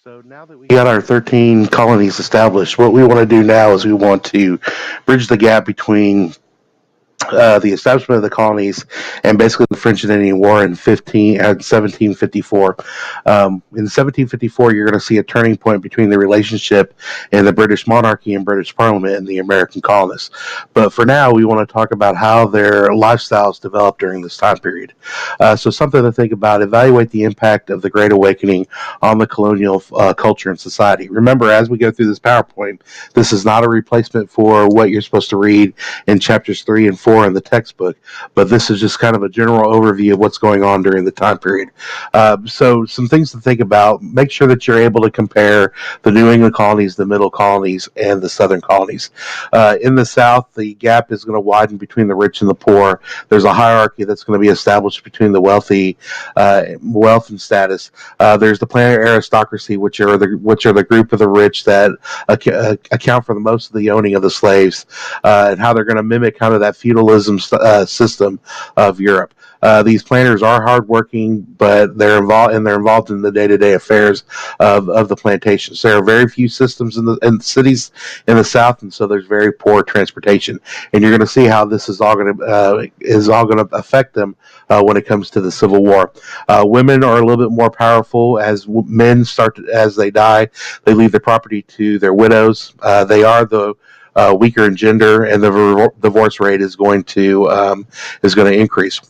So now that we got our 13 colonies established, what we want to do now is we want to bridge the gap between the establishment of the colonies and basically the French and Indian War in 1754. In 1754, you're going to see a turning point between the relationship in the British monarchy and British Parliament and the American colonists. But for now, we want to talk about how their lifestyles developed during this time period. So something to think about: evaluate the impact of the Great Awakening on the colonial culture and society. Remember, as we go through this PowerPoint, this is not a replacement for what you're supposed to read in chapters 3 and 4 in the textbook, but this is just kind of a general overview of what's going on during the time period. So, some things to think about: make sure that you're able to compare the New England colonies, the Middle colonies, and the Southern colonies. In the South, the gap is going to widen between the rich and the poor. There's a hierarchy that's going to be established between the wealthy, wealth and status. There's the planetary aristocracy, which are the group of the rich that account for the most of the owning of the slaves, and how they're going to mimic kind of that feudalism system of Europe. These planters are hardworking, but they're involved in the day-to-day affairs of the plantations. There are very few systems in cities in the South, and so there's very poor transportation. And you're going to see how this is all going to affect them when it comes to the Civil War. Women are a little bit more powerful as men as they die. They leave their property to their widows. They are the weaker in gender, and the divorce rate is going to increase.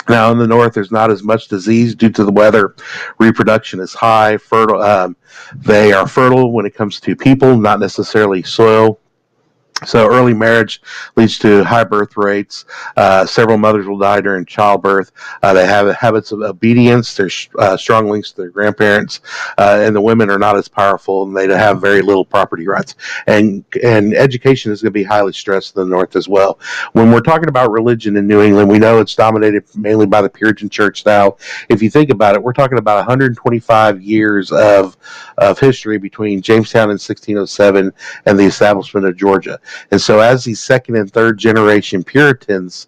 Now, in the north, there's not as much disease due to the weather. Reproduction is high. Fertile. They are fertile when it comes to people, not necessarily soil. So early marriage leads to high birth rates. Several mothers will die during childbirth. They have habits of obedience. There's strong links to their grandparents, and the women are not as powerful, and they have very little property rights. And education is going to be highly stressed in the North as well. When we're talking about religion in New England, we know it's dominated mainly by the Puritan Church. Now, if you think about it, we're talking about 125 years of history between Jamestown in 1607 and the establishment of Georgia. And so, as these second and third generation Puritans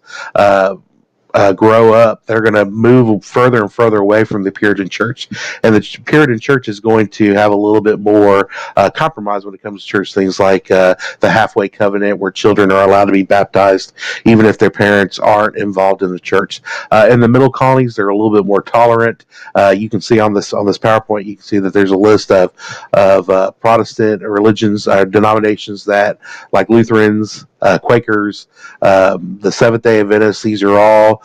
grow up, they're going to move further and further away from the Puritan Church. And the Puritan Church is going to have a little bit more compromise when it comes to church things like the halfway covenant, where children are allowed to be baptized even if their parents aren't involved in the church. In the middle colonies, they're a little bit more tolerant. You can see on this PowerPoint, you can see that there's a list of Protestant religions, denominations that, like Lutherans, Quakers, the Seventh Day Adventists. These are all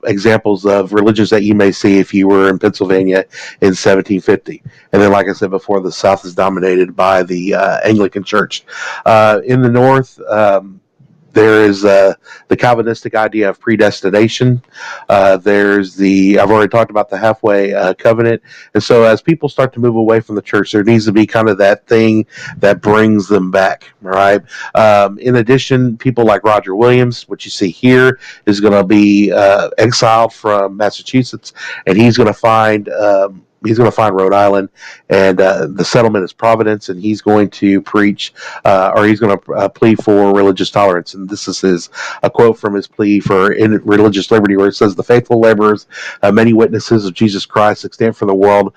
examples of religions that you may see if you were in Pennsylvania in 1750. And then, like I said before, the South is dominated by the Anglican Church. In the North, there is the Calvinistic idea of predestination. I've already talked about the halfway covenant. And so as people start to move away from the church, there needs to be kind of that thing that brings them back, right? In addition, people like Roger Williams, which you see here, is going to be exiled from Massachusetts, and he's going to find Rhode Island, and the settlement is Providence, and he's going to preach, or he's going to plead for religious tolerance. And this is a quote from his plea for religious liberty, where it says, "The faithful laborers, many witnesses of Jesus Christ, extant from the world,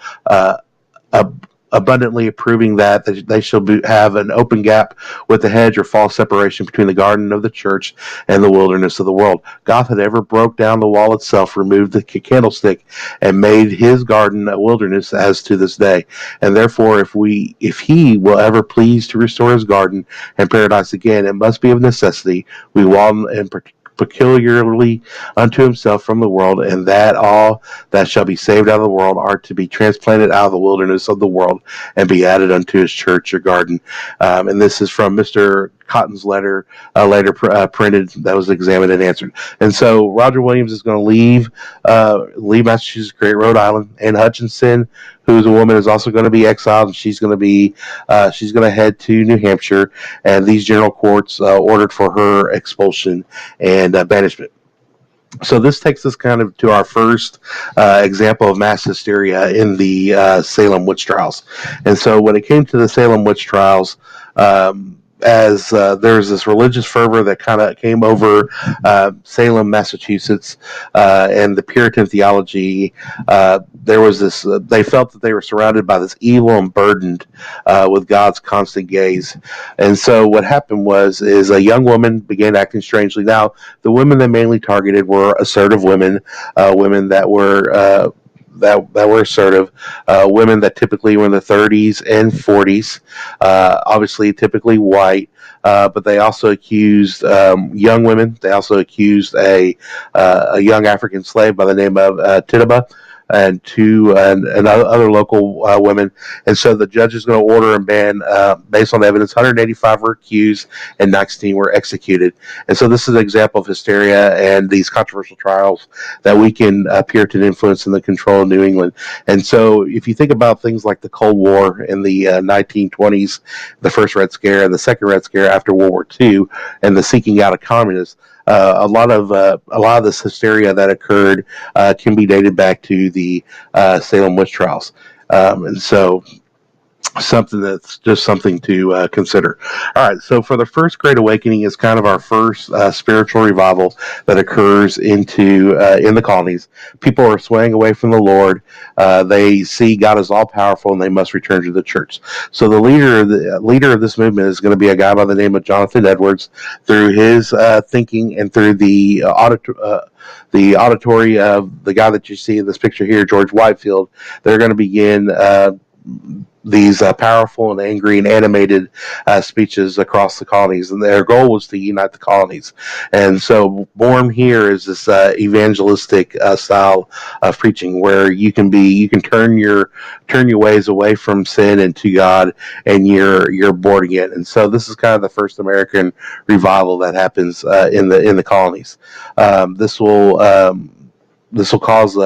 abundantly approving that they shall have an open gap with the hedge or false separation between the garden of the church and the wilderness of the world. God had ever broke down the wall itself, removed the candlestick, and made his garden a wilderness as to this day. And therefore, if he will ever please to restore his garden and paradise again, it must be of necessity we wall and peculiarly unto himself from the world, and that all that shall be saved out of the world are to be transplanted out of the wilderness of the world and be added unto his church or garden." And this is from Mr. Cotton's letter, later printed, that was examined and answered. And so Roger Williams is going to leave Massachusetts, create Rhode Island, and Hutchinson, who's a woman, is also going to be exiled, and she's going to head to New Hampshire, and these general courts ordered for her expulsion and banishment. So this takes us kind of to our first example of mass hysteria in the Salem witch trials. And so when it came to the Salem witch trials, as there was this religious fervor that kind of came over Salem, Massachusetts, and the Puritan theology. There was this. They felt that they were surrounded by this evil and burdened with God's constant gaze. And so what happened is a young woman began acting strangely. Now, the women they mainly targeted were assertive women, women that were. That were assertive, women that typically were in the 30s and 40s, obviously typically white, but they also accused young women. They also accused a young African slave by the name of Tituba and and other local women. And so the judge is going to order and ban, based on evidence, 185 were accused and 19 were executed. And so this is an example of hysteria and these controversial trials that weaken Puritan influence in the control of New England. And so if you think about things like the Cold War in the 1920s, the first Red Scare and the second Red Scare after World War II, and the seeking out of communists, a lot of this hysteria that occurred can be dated back to the Salem witch trials, and so something that's just something to consider. All right, so for the first Great Awakening is kind of our first spiritual revival that occurs in the colonies. People are swaying away from the Lord. They see God as all powerful, and they must return to the church. So the leader of this movement is going to be a guy by the name of Jonathan Edwards. Through his thinking and through the auditory of the guy that you see in this picture here, George Whitefield, they're going to begin these powerful and angry and animated speeches across the colonies, and their goal was to unite the colonies. And so, born here is this evangelistic style of preaching, where you can turn your ways away from sin and to God, and you're born again. And so, this is kind of the first American revival that happens in the colonies. This will cause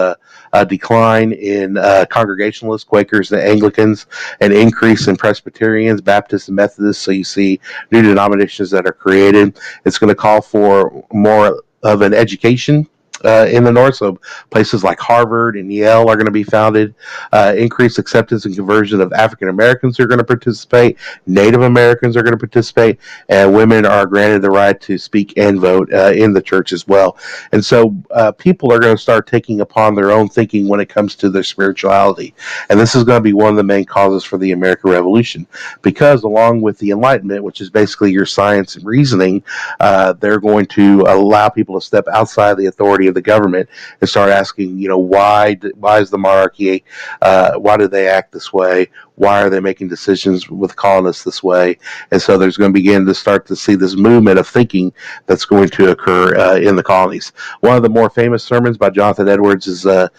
a decline in Congregationalists, Quakers, and Anglicans, an increase in Presbyterians, Baptists, and Methodists. So you see new denominations that are created. It's going to call for more of an education in the North. So places like Harvard and Yale are going to be founded. Increased acceptance and conversion of African Americans are going to participate. Native Americans are going to participate, and women are granted the right to speak and vote in the church as well. And so people are going to start taking upon their own thinking when it comes to their spirituality. And this is going to be one of the main causes for the American Revolution, because along with the Enlightenment, which is basically your science and reasoning, they're going to allow people to step outside the authority of the government and start asking, why is the monarchy, why do they act this way? Why are they making decisions with colonists this way? And so there's going to begin to start to see this movement of thinking that's going to occur in the colonies. One of the more famous sermons by Jonathan Edwards is a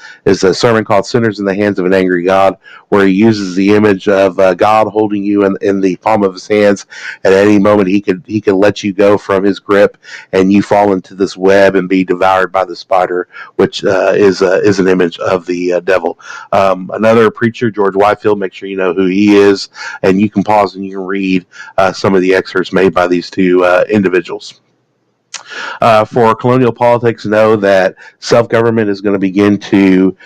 sermon called "Sinners in the Hands of an Angry God," where he uses the image of God holding you in the palm of his hands. At any moment, he could let you go from his grip, and you fall into this web and be devoured by the spider, which is an image of the devil. Another preacher, George Whitefield, make sure you know who he is, and you can pause and you can read some of the excerpts made by these two individuals. For colonial politics, know that self-government is going to begin to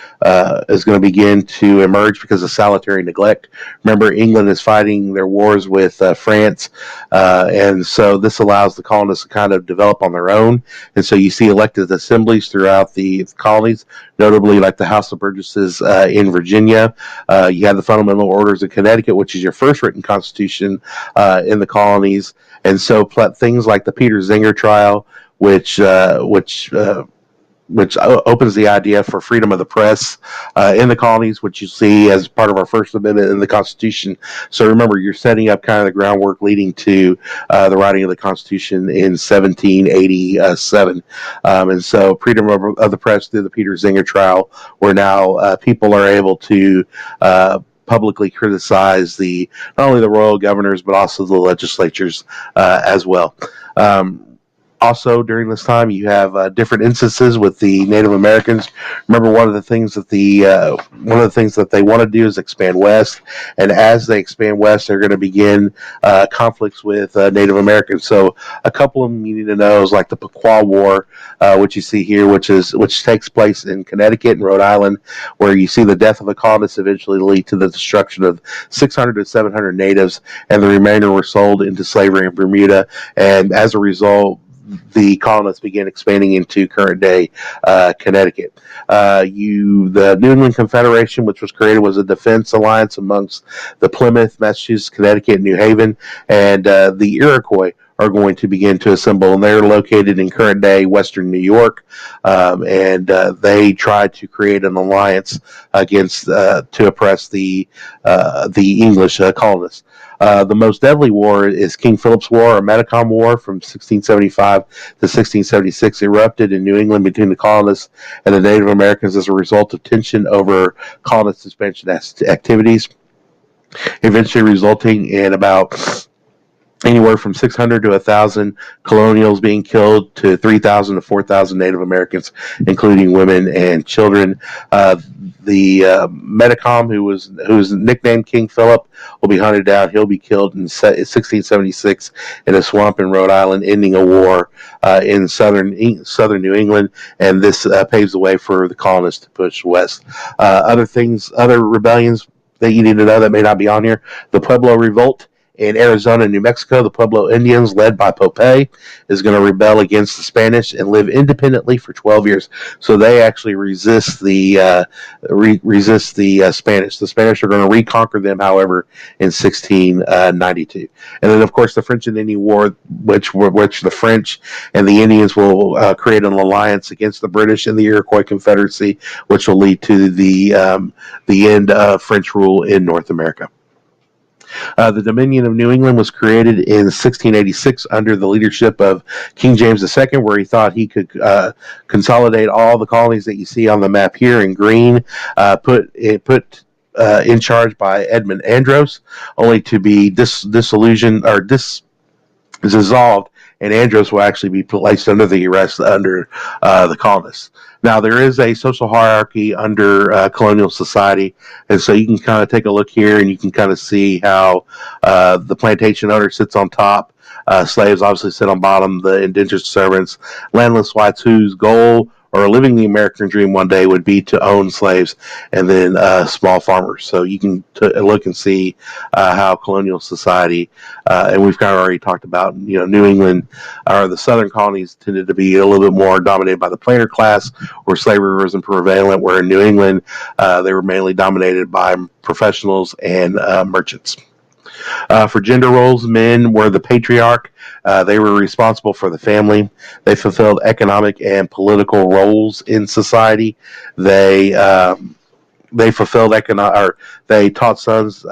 emerge because of salutary neglect. Remember, England is fighting their wars with France, and so this allows the colonists to kind of develop on their own. And so you see elected assemblies throughout the colonies, notably like the House of Burgesses in Virginia. You have the Fundamental Orders in Connecticut, which is your first written constitution in the colonies. And so things like the Peter Zenger trial, which opens the idea for freedom of the press in the colonies, which you see as part of our First Amendment in the Constitution. So remember, you're setting up kind of the groundwork leading to the writing of the Constitution in 1787. And so freedom of the press through the Peter Zenger trial, where now people are able to publicly criticize not only the royal governors, but also the legislatures as well. Also, during this time, you have different instances with the Native Americans. Remember, one of the things that they want to do is expand west, and as they expand west, they're going to begin conflicts with Native Americans. So, a couple of them you need to know is like the Pequot War, which you see here, which takes place in Connecticut and Rhode Island, where you see the death of the colonists eventually lead to the destruction of 600 to 700 natives, and the remainder were sold into slavery in Bermuda. And as a result, the colonists began expanding into current day Connecticut. The New England Confederation, which was created, was a defense alliance amongst the Plymouth, Massachusetts, Connecticut, and New Haven, and the Iroquois are going to begin to assemble, and they're located in current day Western New York, and they tried to create an alliance against to oppress the English colonists. The most deadly war is King Philip's War, or Metacom War, from 1675 to 1676, erupted in New England between the colonists and the Native Americans as a result of tension over colonist expansion activities, eventually resulting in about anywhere from 600 to 1,000 colonials being killed to 3,000 to 4,000 Native Americans, including women and children. The Metacom, who's nicknamed King Philip, will be hunted down. He'll be killed in 1676 in a swamp in Rhode Island, ending a war in southern New England, and this paves the way for the colonists to push west. Other rebellions that you need to know that may not be on here: the Pueblo Revolt in Arizona and New Mexico. The Pueblo Indians, led by Popeye, is going to rebel against the Spanish and live independently for 12 years. So they actually resist the Spanish. The Spanish are going to reconquer them, however, in 1692. And then, of course, the French and Indian War, which the French and the Indians will create an alliance against the British and the Iroquois Confederacy, which will lead to the end of French rule in North America. The Dominion of New England was created in 1686 under the leadership of King James II, where he thought he could consolidate all the colonies that you see on the map here in green, put in charge by Edmund Andros, only to be dissolved, and Andros will actually be placed under the arrest under the colonists. Now, there is a social hierarchy under colonial society, and so you can kind of take a look here, and you can kind of see how the plantation owner sits on top, slaves obviously sit on bottom, the indentured servants, landless whites whose goal or living the American dream one day would be to own slaves, and then small farmers. So you can look and see how colonial society, and we've kind of already talked about, New England, or the southern colonies tended to be a little bit more dominated by the planter class, where slavery wasn't prevalent, where in New England they were mainly dominated by professionals and merchants. For gender roles, men were the patriarch. They were responsible for the family. They fulfilled economic and political roles in society. They fulfilled they taught sons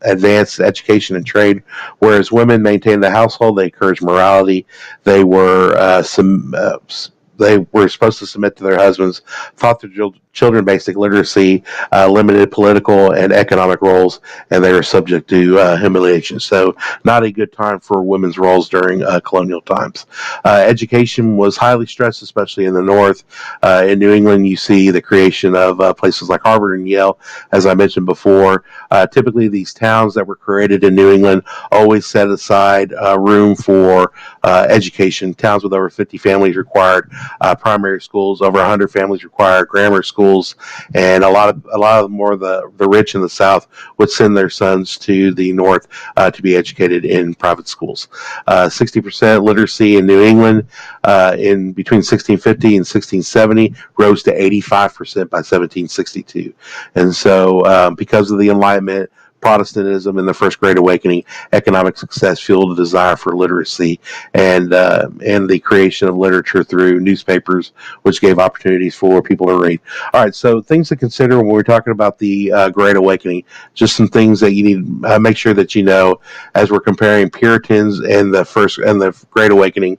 advanced education and trade, whereas women maintained the household. They encouraged morality. They were supposed to submit to their husbands, taught their children basic literacy, limited political and economic roles, and they were subject to humiliation. So not a good time for women's roles during colonial times. Education was highly stressed, especially in the North. In New England, you see the creation of places like Harvard and Yale, as I mentioned before. Typically, these towns that were created in New England always set aside room for education. Towns with over 50 families required primary schools, over 100 families required grammar schools, and a lot of more the rich in the South would send their sons to the North to be educated in private schools. 60% literacy in New England in between 1650 and 1670 rose to 85% by 1762, and so because of the Enlightenment, Protestantism, and the First Great Awakening, economic success fueled a desire for literacy and the creation of literature through newspapers, which gave opportunities for people to read. All right, so things to consider when we're talking about the Great Awakening. Just some things that you need to make sure that you know as we're comparing Puritans and the Great Awakening.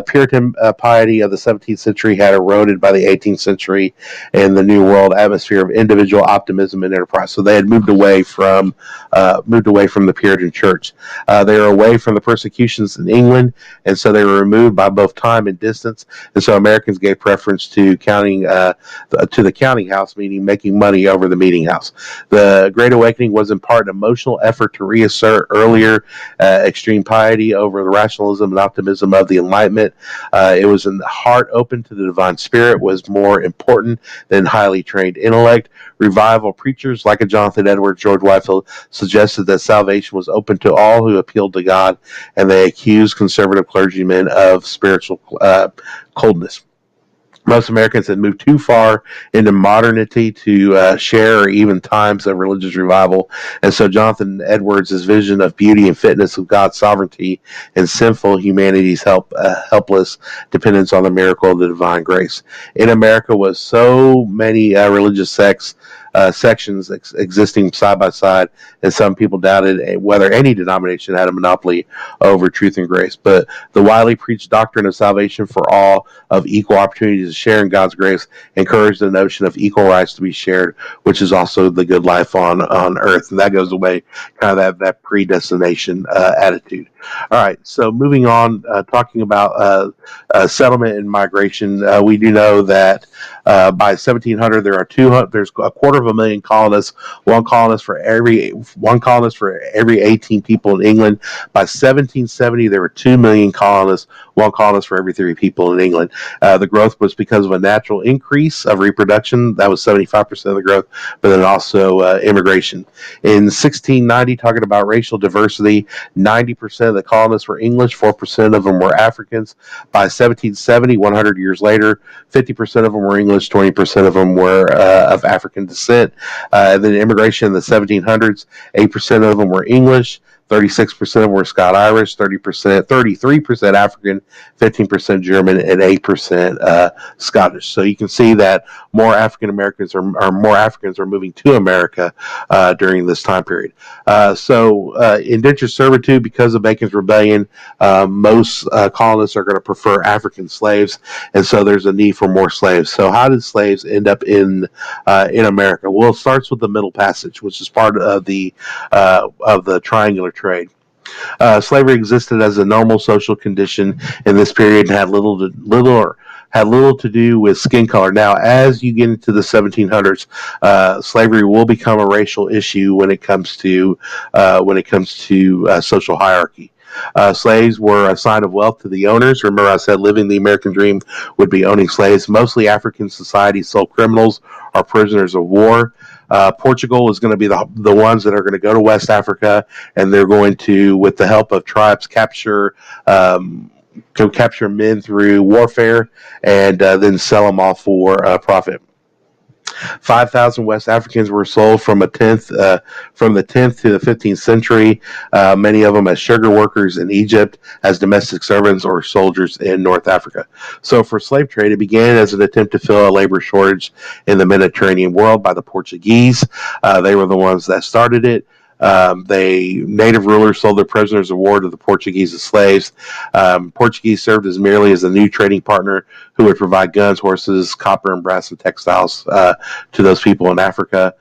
Puritan piety of the 17th century had eroded by the 18th century in the New World atmosphere of individual optimism and enterprise. So they had moved away from from the Puritan Church. They were away from the persecutions in England, and so they were removed by both time and distance. And so Americans gave preference to the counting house, meaning making money over the meeting house. The Great Awakening was in part an emotional effort to reassert earlier extreme piety over the rationalism and optimism of the Enlightenment. It was in the heart open to the divine spirit was more important than highly trained intellect. Revival preachers like a Jonathan Edwards, George Whitefield suggested that salvation was open to all who appealed to God, and they accused conservative clergymen of spiritual coldness. Most Americans had moved too far into modernity to share or even times of religious revival. And so Jonathan Edwards' vision of beauty and fitness of God's sovereignty and sinful humanity's helpless dependence on the miracle of the divine grace. In America was so many religious sections existing side by side, and some people doubted whether any denomination had a monopoly over truth and grace. But the widely preached doctrine of salvation for all, of equal opportunities to share in God's grace, encouraged the notion of equal rights to be shared, which is also the good life on earth. And that goes away, kind of that predestination attitude. All right, so moving on, talking about settlement and migration, we do know that by 1700 there's a quarter of a million colonists, one colonist for every 18 people in England. By 1770 there were 2 million colonists, one colonist for every 3 people in England. The growth was because of a natural increase of reproduction. That was 75% of the growth, but then also immigration. In 1690, talking about racial diversity, 90% of the colonists were English, 4% of them were Africans. By 1770, 100 years later, 50% of them were English, 20% of them were of African descent. Then immigration in the 1700s, 8% of them were English, 36% of them were Scot-Irish, 33% African, 15% German, and 8% Scottish. So you can see that more African Americans or more Africans are moving to America during this time period. So indentured servitude, because of Bacon's Rebellion, most colonists are going to prefer African slaves, and so there's a need for more slaves. So how did slaves end up in America? Well, it starts with the Middle Passage, which is part of the triangular trade. Slavery existed as a normal social condition in this period and had little to do with skin color. Now, as you get into the 1700s, slavery will become a racial issue when it comes to social hierarchy. Slaves were a sign of wealth to the owners. Remember, I said living the American dream would be owning slaves. Mostly African societies sold criminals or prisoners of war. Portugal is going to be the ones that are going to go to West Africa, and they're going to, with the help of tribes, capture men through warfare and then sell them off for profit. 5,000 West Africans were sold from the 10th to the 15th century, many of them as sugar workers in Egypt, as domestic servants, or soldiers in North Africa. So for slave trade, it began as an attempt to fill a labor shortage in the Mediterranean world by the Portuguese. They were the ones that started it. Native rulers sold their prisoners of war to the Portuguese as slaves. Portuguese served as merely as a new trading partner who would provide guns, horses, copper and brass and textiles to those people in Africa.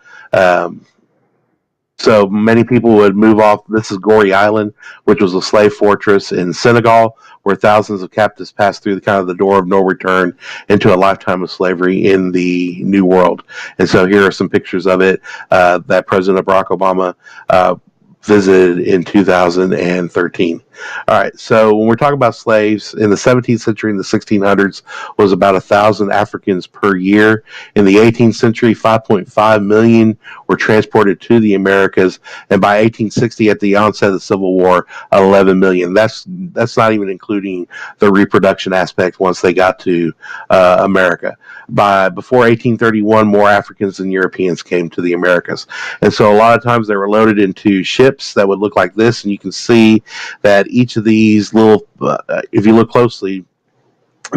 So many people would move off. This is Goree Island, which was a slave fortress in Senegal, where thousands of captives passed through the door of no return into a lifetime of slavery in the New World. And so here are some pictures of it that President Barack Obama visited in 2013. All right, so when we're talking about slaves, in the 17th century and the 1600s was about 1,000 Africans per year. In the 18th century, 5.5 million were transported to the Americas, and by 1860, at the onset of the Civil War, 11 million. That's not even including the reproduction aspect once they got to America. Before 1831, more Africans than Europeans came to the Americas, and so a lot of times they were loaded into ships that would look like this, and you can see that each of these little, if you look closely,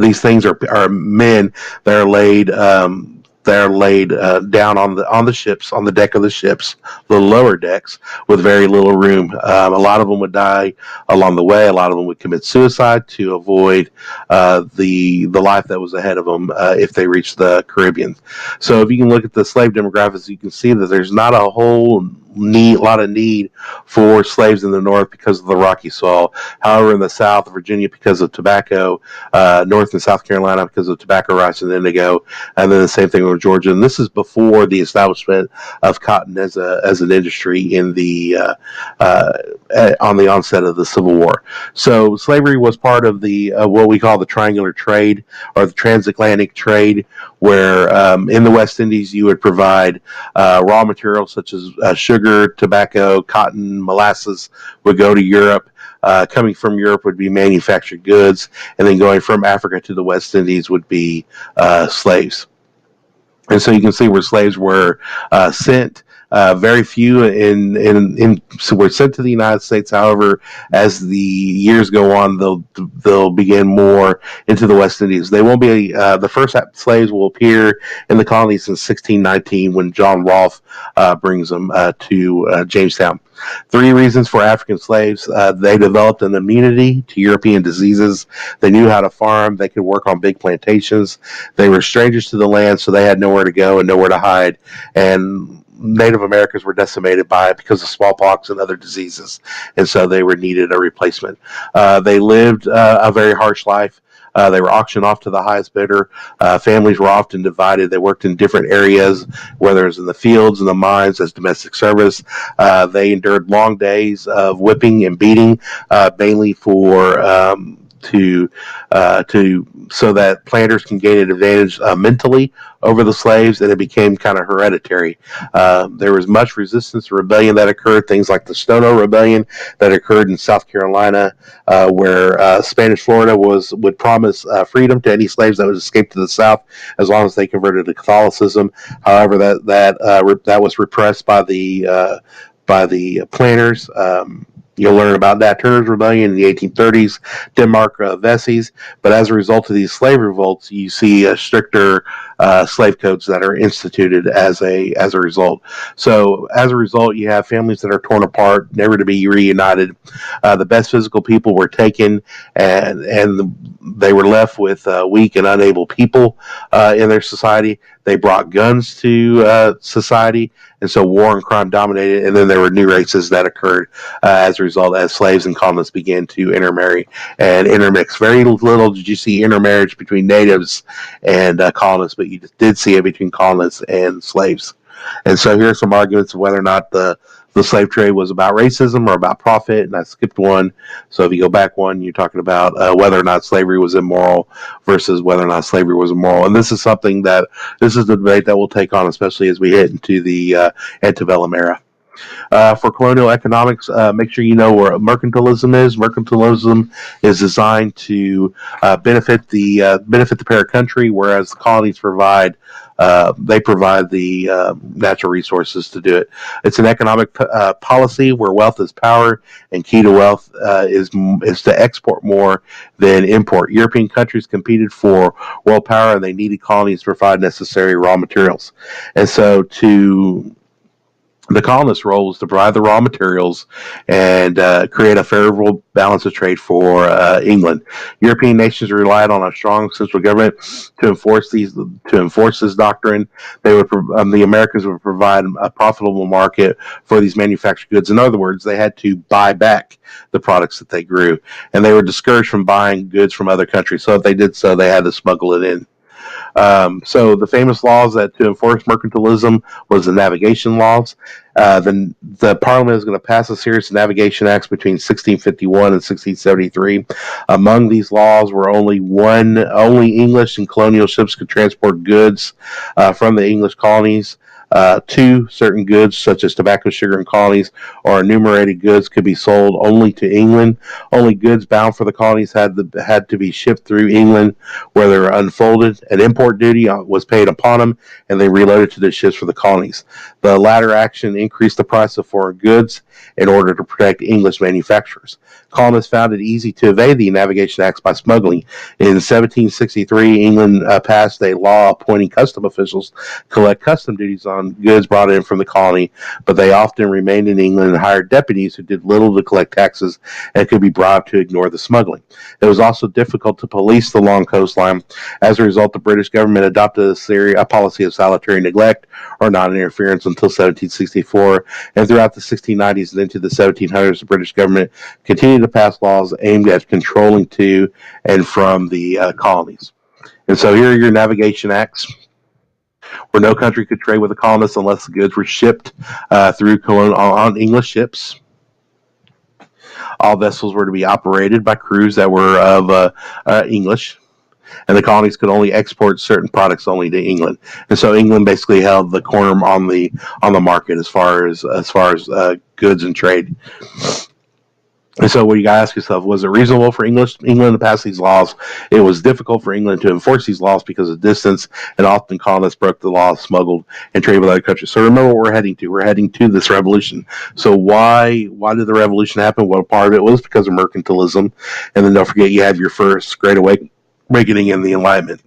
these things are men that are laid down on the ships, on the deck of the ships, the lower decks, with very little room. A lot of them would die along the way. A lot of them would commit suicide to avoid the life that was ahead of them if they reached the Caribbean. So if you can look at the slave demographics, you can see that there's not a whole lot of need for slaves in the north because of the rocky soil. However, in the south, Virginia because of tobacco, North and South Carolina because of tobacco, rice, and indigo, and then the same thing with Georgia. And this is before the establishment of cotton as an industry in the on the onset of the Civil War. So slavery was part of the what we call the triangular trade or the transatlantic trade, where in the West Indies you would provide raw materials such as sugar, tobacco, cotton, molasses would go to Europe. Coming from Europe would be manufactured goods, and then going from Africa to the West Indies would be slaves. And so you can see where slaves were sent. Very few so were sent to the United States. However, as the years go on, they'll begin more into the West Indies. They won't be the first slaves will appear in the colonies in 1619 when John Rolfe brings them to Jamestown. 3 reasons for African slaves. They developed an immunity to European diseases. They knew how to farm. They could work on big plantations. They were strangers to the land, so they had nowhere to go and nowhere to hide. And Native Americans were decimated by it because of smallpox and other diseases, and so they were needed a replacement. They lived a very harsh life. They were auctioned off to the highest bidder. Families were often divided. They worked in different areas, whether it was in the fields and the mines as domestic service. They endured long days of whipping and beating, mainly for so that planters can gain an advantage mentally over the slaves, and it became kind of hereditary. There was much resistance and rebellion that occurred, things like the Stono Rebellion that occurred in South Carolina, where Spanish Florida would promise freedom to any slaves that would escape to the South as long as they converted to Catholicism. However, that was repressed by the planters. You'll learn about Nat Turner's rebellion in the 1830s, Denmark Vesey's. But as a result of these slave revolts, you see stricter slave codes that are instituted as a result. So as a result, you have families that are torn apart, never to be reunited. The best physical people were taken, and they were left with weak and unable people in their society. They brought guns to society, and so war and crime dominated. And then there were new races that occurred as a result, as slaves and colonists began to intermarry and intermix. Very little did you see intermarriage between natives and colonists, but you did see it between colonists and slaves. And so here are some arguments of whether or not the slave trade was about racism or about profit, and I skipped one. So if you go back one, you're talking about whether or not slavery was immoral versus whether or not slavery was immoral. And this is the debate that we'll take on, especially as we hit into the antebellum era. For colonial economics, make sure you know where mercantilism is. Mercantilism is designed to benefit the parent country, whereas the colonies provide the natural resources to do it. It's an economic policy where wealth is power, and key to wealth is to export more than import. European countries competed for world power, and they needed colonies to provide necessary raw materials. And so the colonist's role was to provide the raw materials and create a favorable balance of trade for England. European nations relied on a strong central government to enforce this doctrine. The Americans would provide a profitable market for these manufactured goods. In other words, they had to buy back the products that they grew, and they were discouraged from buying goods from other countries. So if they did so, they had to smuggle it in. So the famous laws that to enforce mercantilism was the navigation laws. The Parliament is going to pass a series of navigation acts between 1651 and 1673. Among these laws were only English and colonial ships could transport goods from the English colonies. 2 certain goods, such as tobacco, sugar, and colonies, or enumerated goods, could be sold only to England. Only goods bound for the colonies had to be shipped through England, where they were unfolded. An import duty was paid upon them, and they reloaded to the ships for the colonies. The latter action increased the price of foreign goods in order to protect English manufacturers. Colonists found it easy to evade the navigation acts by smuggling. In 1763, England passed a law appointing custom officials to collect custom duties on on goods brought in from the colony, but they often remained in England and hired deputies who did little to collect taxes and could be bribed to ignore the smuggling. It was also difficult to police the long coastline. As a result, the British government adopted a policy of salutary neglect or non-interference until 1764, and throughout the 1690s and into the 1700s, the British government continued to pass laws aimed at controlling to and from the colonies. And so here are your navigation acts, where no country could trade with the colonists unless the goods were shipped through Colonial on English ships. All vessels were to be operated by crews that were of English, and the colonies could only export certain products only to England. And so England basically held the corner on the market as far as goods and trade. And so what you got to ask yourself, was it reasonable for England to pass these laws? It was difficult for England to enforce these laws because of distance, and often colonists broke the laws, smuggled, and traded with other countries. So remember what we're heading to. We're heading to this revolution. So why did the revolution happen? Well, part of it was because of mercantilism. And then don't forget, you have your first Great Awakening in the Enlightenment.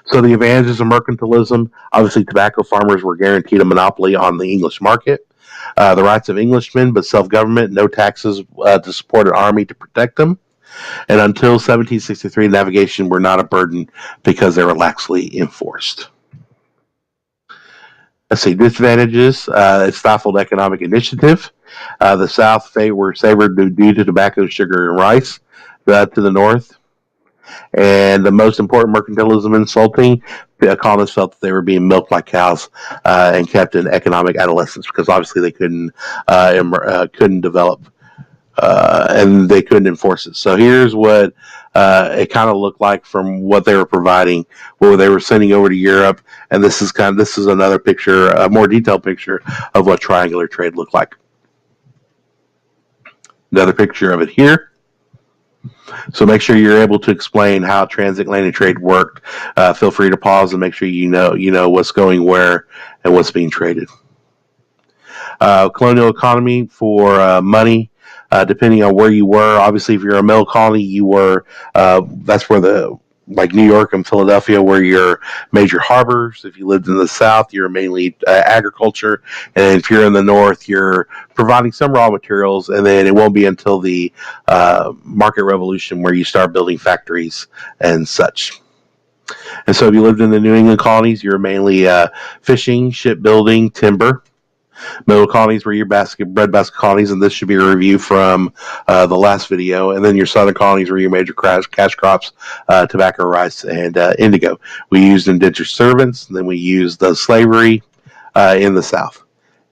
So the advantages of mercantilism, obviously tobacco farmers were guaranteed a monopoly on the English market. The rights of Englishmen, but self-government, no taxes to support an army to protect them. And until 1763, navigation were not a burden because they were laxly enforced. Let's see, disadvantages. It stifled economic initiative. The South were favored due to tobacco, sugar, and rice. To the North, and the most important, mercantilism insulting, the colonists felt that they were being milked like cows and kept in economic adolescence because obviously they couldn't develop and they couldn't enforce it. So here's what it kind of looked like from what they were providing, what they were sending over to Europe, and this is another picture, a more detailed picture of what triangular trade looked like. Another picture of it here. So make sure you're able to explain how transatlantic trade worked. Feel free to pause and make sure you know what's going where and what's being traded. Colonial economy for money, depending on where you were. Obviously, if you're a middle colony, you were that's where like New York and Philadelphia were your major harbors. If you lived in the South, you're mainly agriculture. And if you're in the North, you're providing some raw materials. And then it won't be until the market revolution where you start building factories and such. And so if you lived in the New England colonies, you're mainly fishing, shipbuilding, timber. Middle colonies were your breadbasket colonies, and this should be a review from the last video. And then your southern colonies were your major cash crops, tobacco, rice, and indigo. We used indentured servants, and then we used slavery in the South.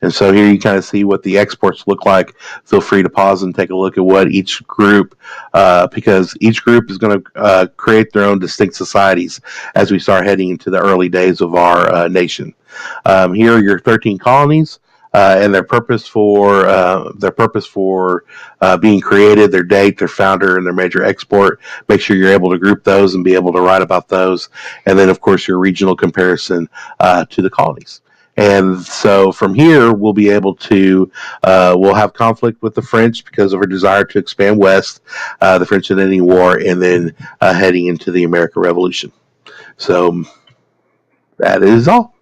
And so here you kind of see what the exports look like. Feel free to pause and take a look at what each group, because each group is going to create their own distinct societies as we start heading into the early days of our nation. Here are your 13 colonies. And their purpose for being created, their date, their founder, and their major export. Make sure you're able to group those and be able to write about those. And then, of course, your regional comparison to the colonies. And so from here, we'll be able to, we'll have conflict with the French because of our desire to expand west, the French and Indian War, and then heading into the American Revolution. So that is all.